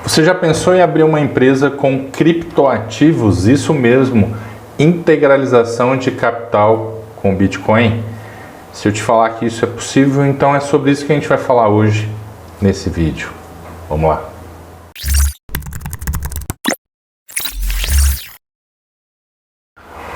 Você já pensou em abrir uma empresa com criptoativos? Isso mesmo, integralização de capital com Bitcoin? Se eu te falar que isso é possível, então é sobre isso que a gente vai falar hoje nesse vídeo. Vamos lá.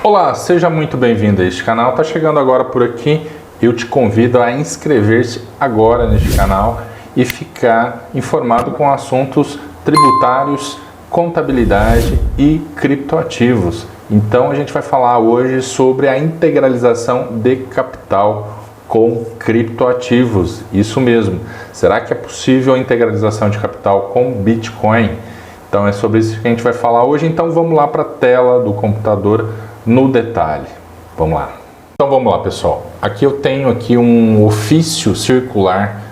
Olá, seja muito bem-vindo a este canal. Tá chegando agora por aqui, eu te convido a inscrever-se agora neste canal e ficar informado com assuntos tributários, contabilidade e criptoativos. Então a gente vai falar hoje sobre a integralização de capital com criptoativos. Isso mesmo. Será que é possível a integralização de capital com Bitcoin? Então é sobre isso que a gente vai falar hoje. Então vamos lá para a tela do computador no detalhe. Vamos lá. Então vamos lá, pessoal. Aqui eu tenho um ofício circular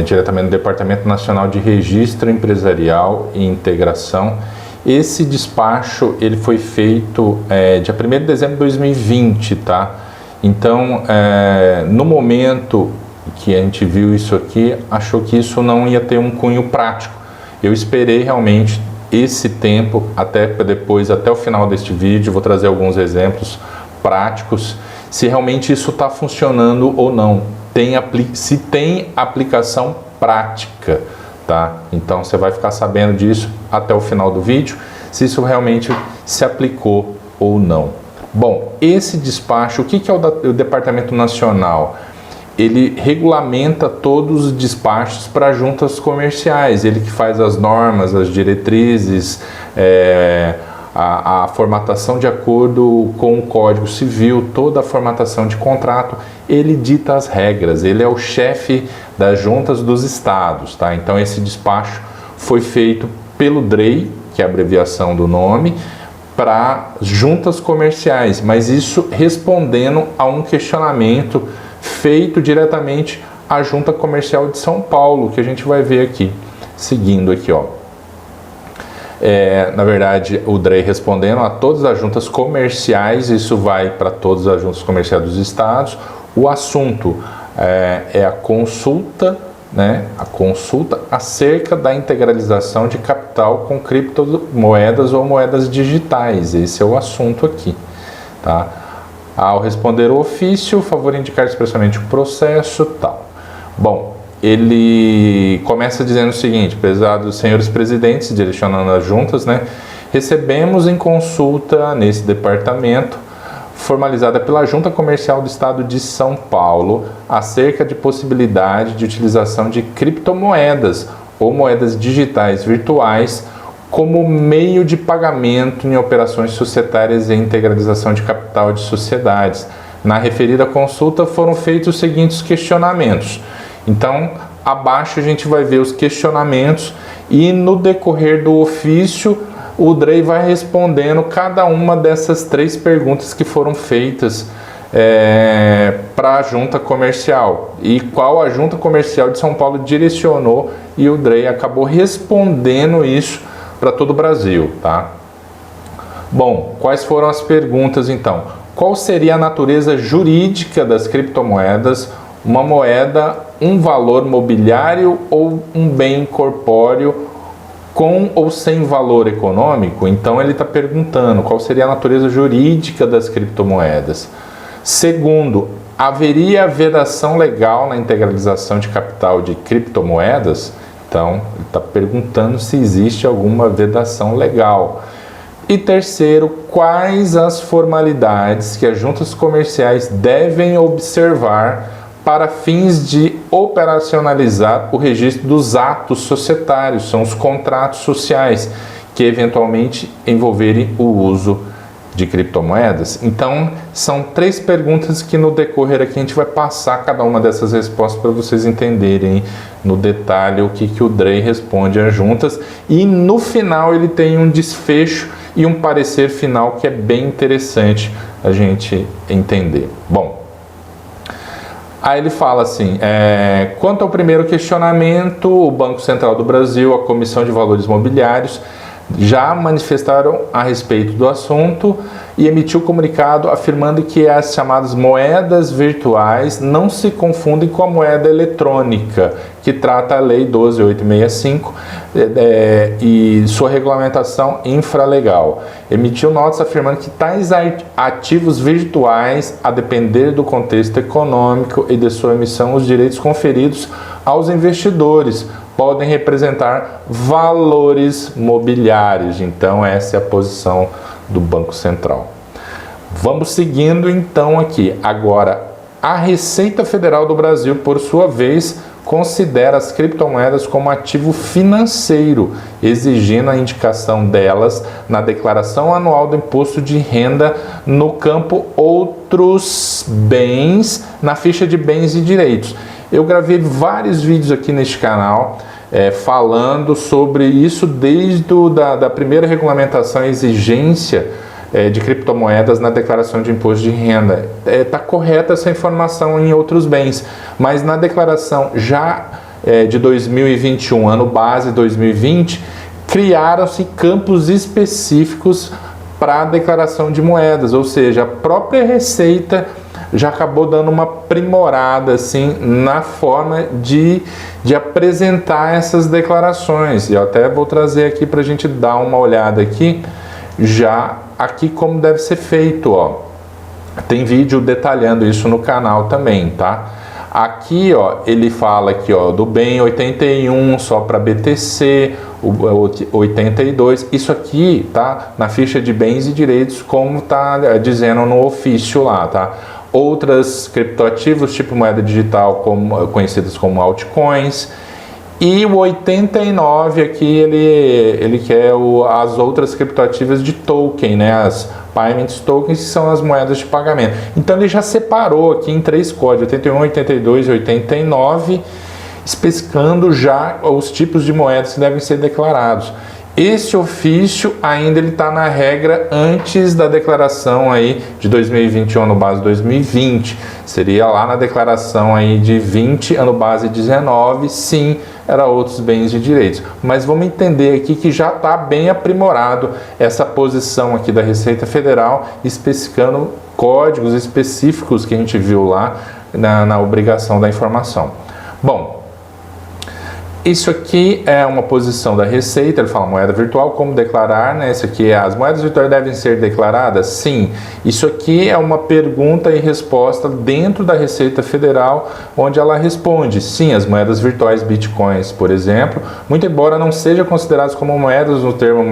diretamente do Departamento Nacional de Registro Empresarial e Integração. Esse despacho ele foi feito dia 1º de dezembro de 2020, tá? Então, no momento que a gente viu isso aqui, achou que isso não ia ter um cunho prático. Eu esperei realmente esse tempo até o final deste vídeo. Vou trazer alguns exemplos práticos, se realmente isso está funcionando ou não. Se tem aplicação prática, tá? Então você vai ficar sabendo disso até o final do vídeo, se isso realmente se aplicou ou não. Bom, esse despacho, o que é o Departamento Nacional? Ele regulamenta todos os despachos para juntas comerciais, ele que faz as normas, as diretrizes, a formatação de acordo com o Código Civil, toda a formatação de contrato, ele dita as regras, ele é o chefe das juntas dos estados, tá? Então esse despacho foi feito pelo DREI, que é a abreviação do nome, para juntas comerciais, mas isso respondendo a um questionamento feito diretamente à Junta Comercial de São Paulo, que a gente vai ver aqui, seguindo aqui, ó. Na verdade, o DREI respondendo a todas as juntas comerciais, isso vai para todas as juntas comerciais dos estados. O assunto é a consulta, né? A consulta acerca da integralização de capital com criptomoedas ou moedas digitais. Esse é o assunto aqui, tá? Ao responder o ofício, favor indicar expressamente o processo, tal. Bom, ele começa dizendo o seguinte: prezados senhores presidentes, direcionando as juntas, né? Recebemos em consulta nesse departamento, formalizada pela Junta Comercial do Estado de São Paulo, acerca de possibilidade de utilização de criptomoedas ou moedas digitais virtuais como meio de pagamento em operações societárias e integralização de capital de sociedades. Na referida consulta foram feitos os seguintes questionamentos. Então, abaixo a gente vai ver os questionamentos e no decorrer do ofício, o DREI vai respondendo cada uma dessas 3 perguntas que foram feitas para a Junta Comercial. E qual a Junta Comercial de São Paulo direcionou e o DREI acabou respondendo isso para todo o Brasil, tá? Bom, quais foram as perguntas então? Qual seria a natureza jurídica das criptomoedas? Uma moeda, um valor mobiliário ou um bem corpóreo com ou sem valor econômico? Então ele está perguntando qual seria a natureza jurídica das criptomoedas. Segundo, haveria vedação legal na integralização de capital de criptomoedas? Então ele está perguntando se existe alguma vedação legal. E terceiro, quais as formalidades que as juntas comerciais devem observar para fins de operacionalizar o registro dos atos societários, são os contratos sociais, que eventualmente envolverem o uso de criptomoedas? Então, são 3 perguntas que no decorrer aqui a gente vai passar cada uma dessas respostas para vocês entenderem no detalhe o que o DREI responde às juntas. E no final ele tem um desfecho e um parecer final que é bem interessante a gente entender. Bom, aí ele fala assim, quanto ao primeiro questionamento, o Banco Central do Brasil, a Comissão de Valores Mobiliários, já manifestaram a respeito do assunto e emitiu comunicado afirmando que as chamadas moedas virtuais não se confundem com a moeda eletrônica, que trata a Lei 12.865 e sua regulamentação infralegal. Emitiu notas afirmando que tais ativos virtuais, a depender do contexto econômico e de sua emissão, os direitos conferidos aos investidores podem representar valores mobiliários. Então essa é a posição do Banco Central. Vamos seguindo então aqui. Agora, a Receita Federal do Brasil, por sua vez, considera as criptomoedas como ativo financeiro, exigindo a indicação delas na declaração anual do imposto de renda no campo outros bens, na ficha de bens e direitos. Eu gravei vários vídeos aqui neste canal falando sobre isso desde da primeira regulamentação e exigência de criptomoedas na declaração de imposto de renda. Está correta essa informação em outros bens, mas na declaração já de 2021, ano base 2020, criaram-se campos específicos para a declaração de moedas, ou seja, a própria Receita já acabou dando uma aprimorada assim, na forma de apresentar essas declarações. E eu até vou trazer aqui para a gente dar uma olhada aqui, já aqui como deve ser feito, ó. Tem vídeo detalhando isso no canal também, tá? Aqui, ó, ele fala aqui, ó, do bem 81 só para BTC, o 82, isso aqui, tá? Na ficha de bens e direitos, como tá dizendo no ofício lá, tá? Outras criptoativos, tipo moeda digital, conhecidas como altcoins. E o 89 aqui, ele quer as outras criptoativas de token, né? As payment tokens, que são as moedas de pagamento. Então ele já separou aqui em 3 códigos, 81, 82 e 89, especificando já os tipos de moedas que devem ser declarados. Esse ofício ainda ele está na regra antes da declaração aí de 2021, ano base 2020. Seria lá na declaração aí de 20, ano base 19, sim, era outros bens e direitos. Mas vamos entender aqui que já está bem aprimorado essa posição aqui da Receita Federal, especificando códigos específicos que a gente viu lá na obrigação da informação. Bom, isso aqui é uma posição da Receita, ele fala moeda virtual, como declarar, né? Isso aqui as moedas virtuais devem ser declaradas? Sim. Isso aqui é uma pergunta e resposta dentro da Receita Federal, onde ela responde, sim, as moedas virtuais bitcoins, por exemplo, muito embora não sejam consideradas como moedas no termo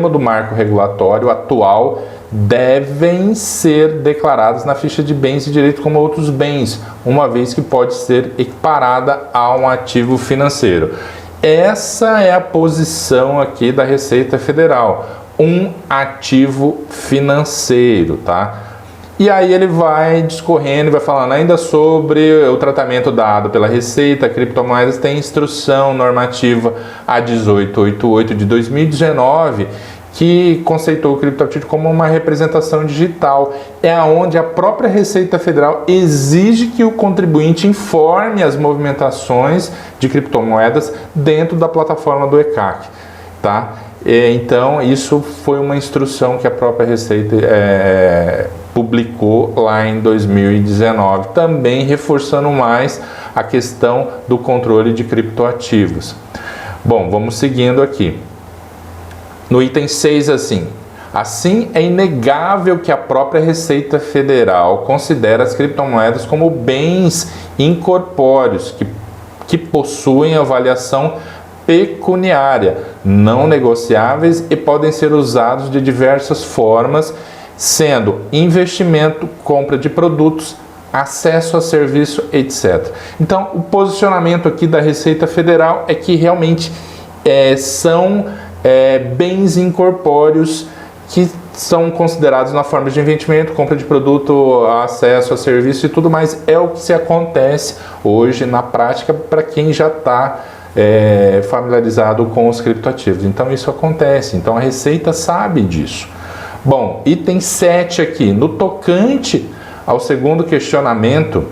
do marco regulatório atual, devem ser declaradas na ficha de bens e direitos como outros bens, uma vez que pode ser equiparada a um ativo financeiro. Essa é a posição aqui da Receita Federal, um ativo financeiro, tá? E aí ele vai discorrendo, vai falando ainda sobre o tratamento dado pela Receita, criptomoedas. Tem instrução normativa A1888 de 2019, que conceitou o criptoativo como uma representação digital. É onde a própria Receita Federal exige que o contribuinte informe as movimentações de criptomoedas dentro da plataforma do ECAC, tá? Então, isso foi uma instrução que a própria Receita publicou lá em 2019, também reforçando mais a questão do controle de criptoativos. Bom, vamos seguindo aqui. No item 6, assim é inegável que a própria Receita Federal considera as criptomoedas como bens incorpóreos que possuem avaliação pecuniária, não negociáveis e podem ser usados de diversas formas, sendo investimento, compra de produtos, acesso a serviço, etc. Então, o posicionamento aqui da Receita Federal é que realmente são bens incorpóreos que são considerados na forma de investimento, compra de produto, acesso a serviço e tudo mais. É o que se acontece hoje na prática para quem já está familiarizado com os criptoativos. Então isso acontece, então a Receita sabe disso. Bom, item 7 aqui, no tocante ao segundo questionamento,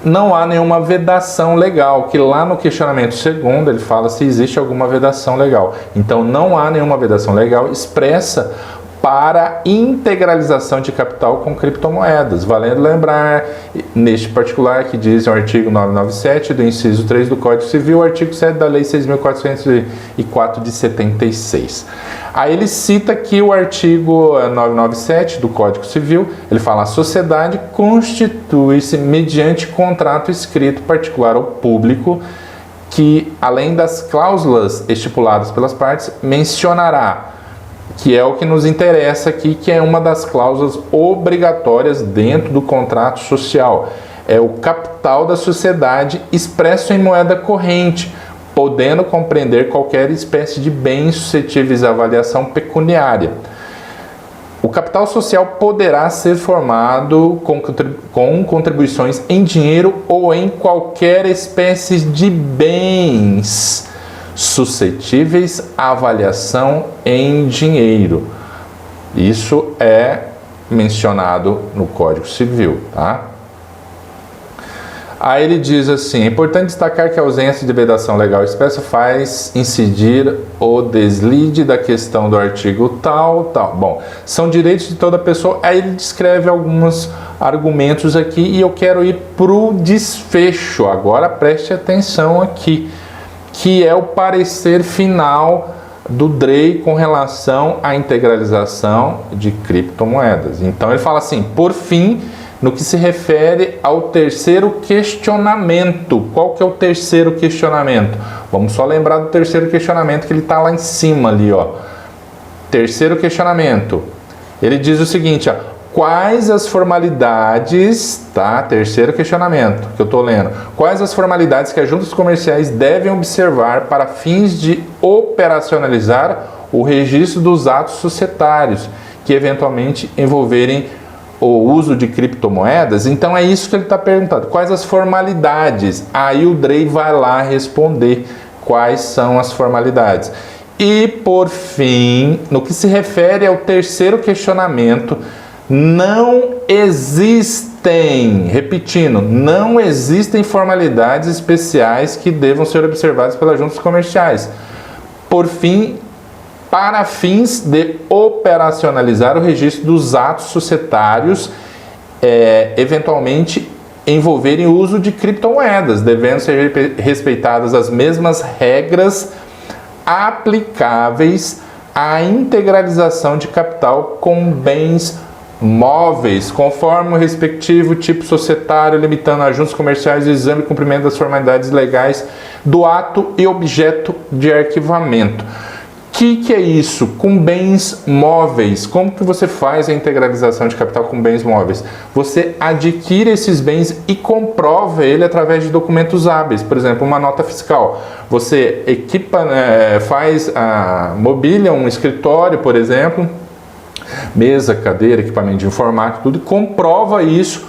não há nenhuma vedação legal, que lá no questionamento segundo ele fala se existe alguma vedação legal. Então não há nenhuma vedação legal expressa para integralização de capital com criptomoedas. Valendo lembrar, neste particular, que diz o artigo 997 do inciso 3 do Código Civil, o artigo 7 da Lei 6.404 de 76. Aí ele cita aqui o artigo 997 do Código Civil, ele fala: a sociedade constitui-se mediante contrato escrito particular ou público, que, além das cláusulas estipuladas pelas partes, mencionará, que é o que nos interessa aqui, que é uma das cláusulas obrigatórias dentro do contrato social. É o capital da sociedade expresso em moeda corrente, podendo compreender qualquer espécie de bens suscetíveis à avaliação pecuniária. O capital social poderá ser formado com contribuições em dinheiro ou em qualquer espécie de bens suscetíveis à avaliação em dinheiro. Isso é mencionado no Código Civil, tá? Aí ele diz assim: é importante destacar que a ausência de vedação legal expressa faz incidir o deslide da questão do artigo tal. Bom, são direitos de toda pessoa. Aí ele descreve alguns argumentos aqui e eu quero ir para o desfecho. Agora preste atenção aqui, que é o parecer final do DREI com relação à integralização de criptomoedas. Então ele fala assim: por fim, no que se refere ao terceiro questionamento. Qual que é o terceiro questionamento? Vamos só lembrar do terceiro questionamento, que ele está lá em cima ali, ó. Terceiro questionamento. Ele diz o seguinte, ó: quais as formalidades, tá? Terceiro questionamento que eu estou lendo. Quais as formalidades que as juntas comerciais devem observar para fins de operacionalizar o registro dos atos societários que eventualmente envolverem o uso de criptomoedas? Então é isso que ele está perguntando. Quais as formalidades? Aí o DREI vai lá responder quais são as formalidades. E por fim, no que se refere ao terceiro questionamento, não existem, repetindo, não existem formalidades especiais que devam ser observadas pelas juntas comerciais. Por fim, para fins de operacionalizar o registro dos atos societários, eventualmente envolverem o uso de criptomoedas, devendo ser respeitadas as mesmas regras aplicáveis à integralização de capital com bens móveis, conforme o respectivo tipo societário, limitando as juntas comerciais o exame e cumprimento das formalidades legais do ato e objeto de arquivamento. O que é isso? Com bens móveis. Como que você faz a integralização de capital com bens móveis? Você adquire esses bens e comprova ele através de documentos hábeis. Por exemplo, uma nota fiscal. Você equipa, mobília um escritório, por exemplo, mesa, cadeira, equipamento de informática, tudo, e comprova isso.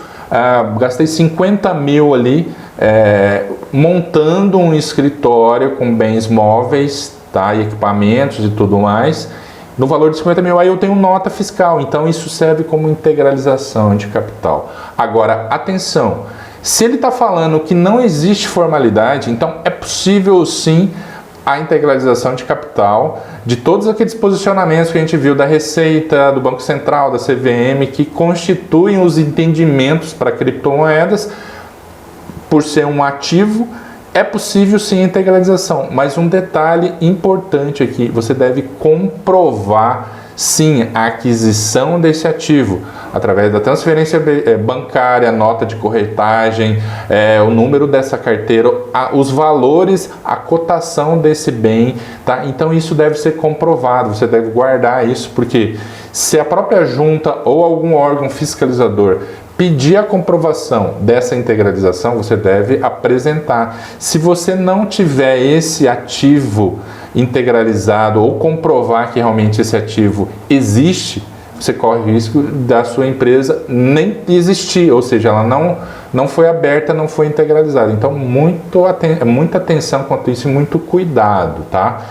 Gastei 50 mil ali montando um escritório com bens móveis, tá, e equipamentos e tudo mais, no valor de 50 mil. Aí eu tenho nota fiscal, então isso serve como integralização de capital. Agora, atenção, se ele está falando que não existe formalidade, então é possível sim a integralização de capital de todos aqueles posicionamentos que a gente viu da Receita, do Banco Central, da CVM, que constituem os entendimentos para criptomoedas, por ser um ativo. É possível sim a integralização, mas um detalhe importante aqui: você deve comprovar sim a aquisição desse ativo através da transferência bancária, nota de corretagem, o número dessa carteira, os valores, a cotação desse bem, tá? Então isso deve ser comprovado, você deve guardar isso, porque se a própria junta ou algum órgão fiscalizador pedir a comprovação dessa integralização, você deve apresentar. Se você não tiver esse ativo integralizado ou comprovar que realmente esse ativo existe, você corre o risco da sua empresa nem existir, ou seja, ela não foi aberta, não foi integralizada. Então, muita atenção quanto a isso e muito cuidado, tá?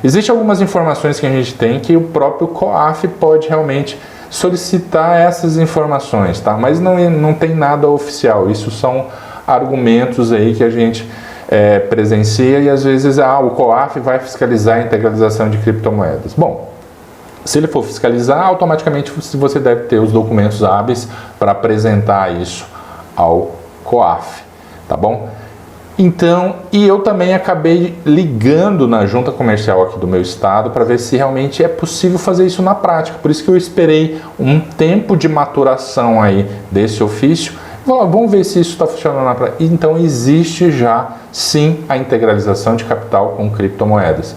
Existem algumas informações que a gente tem que o próprio COAF pode realmente solicitar essas informações, tá? Mas não tem nada oficial. Isso são argumentos aí que a gente presencia e às vezes o COAF vai fiscalizar a integralização de criptomoedas. Bom, se ele for fiscalizar, automaticamente você deve ter os documentos hábeis para apresentar isso ao COAF, tá bom? Então, e eu também acabei ligando na junta comercial aqui do meu estado para ver se realmente é possível fazer isso na prática. Por isso que eu esperei um tempo de maturação aí desse ofício. Vamos ver se isso está funcionando na prática. Então, existe já, sim, a integralização de capital com criptomoedas.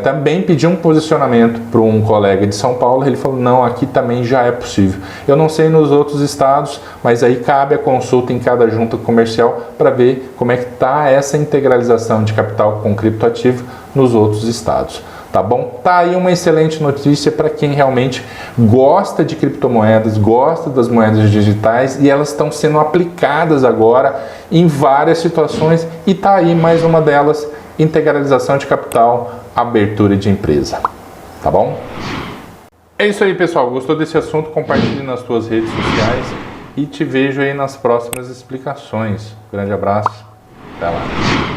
Também pedi um posicionamento para um colega de São Paulo, ele falou, não, aqui também já é possível. Eu não sei nos outros estados, mas aí cabe a consulta em cada junta comercial para ver como é que está essa integralização de capital com criptoativo nos outros estados. Tá bom? Tá aí uma excelente notícia para quem realmente gosta de criptomoedas, gosta das moedas digitais e elas estão sendo aplicadas agora em várias situações e tá aí mais uma delas, integralização de capital, abertura de empresa. Tá bom? É isso aí, pessoal. Gostou desse assunto? Compartilhe nas suas redes sociais e te vejo aí nas próximas explicações. Grande abraço. Até lá.